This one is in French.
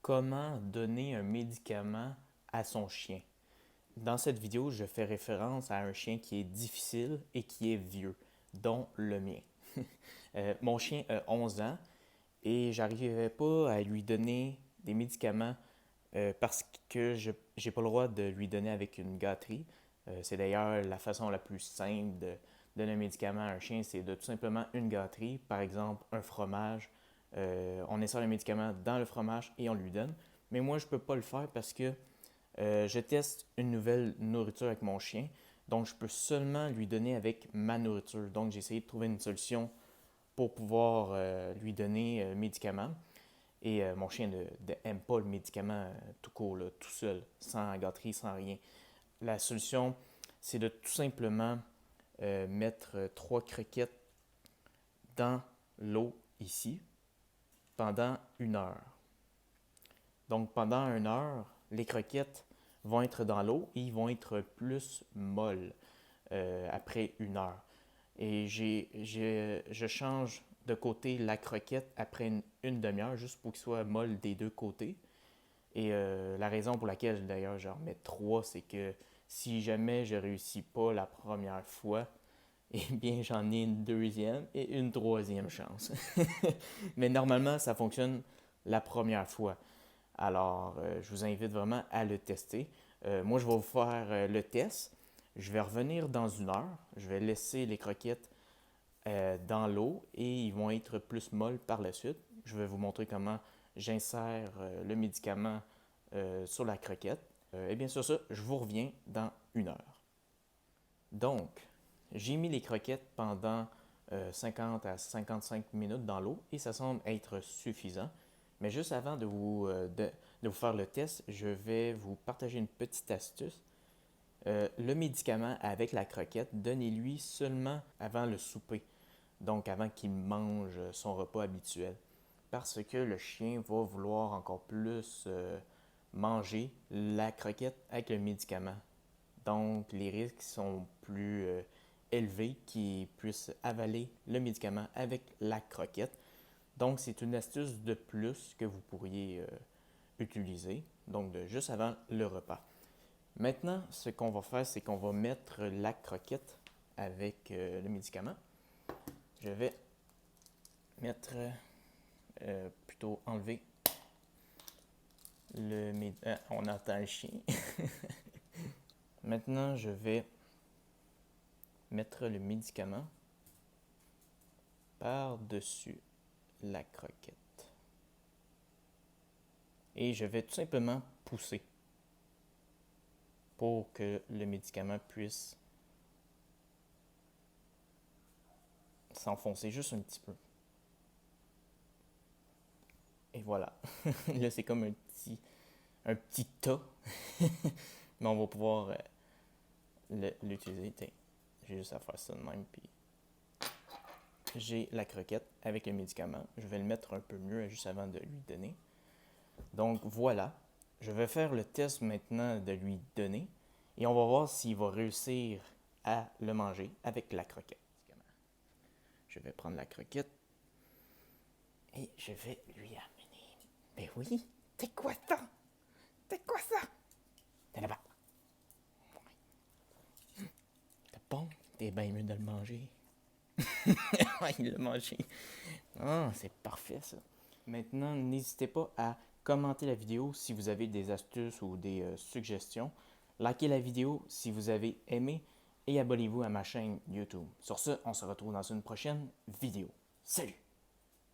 Comment donner un médicament à son chien? Dans cette vidéo, je fais référence à un chien qui est difficile et qui est vieux, dont le mien. Mon chien a 11 ans et j'arrivais pas à lui donner des médicaments parce que je n'ai pas le droit de lui donner avec une gâterie. C'est d'ailleurs la façon la plus simple de donner un médicament à un chien, c'est de tout simplement une gâterie, par exemple un fromage. On insère le médicament dans le fromage et on lui donne. Mais moi, je ne peux pas le faire parce que je teste une nouvelle nourriture avec mon chien. Donc, je peux seulement lui donner avec ma nourriture. Donc, j'ai essayé de trouver une solution pour pouvoir lui donner le médicament. Et mon chien n'aime pas le médicament tout court, là, tout seul, sans gâterie, sans rien. La solution, c'est de tout simplement mettre 3 croquettes dans l'eau ici pendant 1 heure. Donc pendant 1 heure, les croquettes vont être dans l'eau et ils vont être plus molles après 1 heure. Et je change de côté la croquette après une demi-heure juste pour qu'il soit molle des deux côtés. Et la raison pour laquelle d'ailleurs je remets 3, c'est que si jamais je ne réussis pas la première fois, eh bien j'en ai une deuxième et une troisième chance. Mais normalement, ça fonctionne la première fois. Alors, je vous invite vraiment à le tester. Moi, je vais vous faire le test. Je vais revenir dans 1 heure. Je vais laisser les croquettes dans l'eau et ils vont être plus molles par la suite. Je vais vous montrer comment j'insère le médicament sur la croquette. Et bien sur ça, je vous reviens dans 1 heure. Donc, j'ai mis les croquettes pendant 50 à 55 minutes dans l'eau et ça semble être suffisant. Mais juste avant de vous faire le test, je vais vous partager une petite astuce. Le médicament avec la croquette, donnez-lui seulement avant le souper, donc avant qu'il mange son repas habituel. Parce que le chien va vouloir encore plus manger la croquette avec le médicament. Donc, les risques sont plus élevés qu'il puisse avaler le médicament avec la croquette. Donc, c'est une astuce de plus que vous pourriez utiliser, donc juste avant le repas. Maintenant, ce qu'on va faire, c'est qu'on va mettre la croquette avec le médicament. Je vais mettre, plutôt enlever le médicament. On entend le chien. Maintenant, je vais mettre le médicament par-dessus la croquette. Et je vais tout simplement pousser pour que le médicament puisse s'enfoncer juste un petit peu. Et voilà. Là, c'est comme un petit tas. Mais on va pouvoir l'utiliser. J'ai juste à faire ça de même. Puis j'ai la croquette avec le médicament. Je vais le mettre un peu mieux juste avant de lui donner. Donc voilà. Je vais faire le test maintenant de lui donner. Et on va voir s'il va réussir à le manger avec la croquette. Je vais prendre la croquette et je vais lui amener. Ben oui, c'est quoi ça? C'est quoi ça? T'es là-bas. C'est bon, t'es bien mieux de le manger. Il l'a mangé. Ah, c'est parfait ça. Maintenant, n'hésitez pas à commenter la vidéo si vous avez des astuces ou des suggestions. Likez la vidéo si vous avez aimé et abonnez-vous à ma chaîne YouTube. Sur ce, on se retrouve dans une prochaine vidéo. Salut!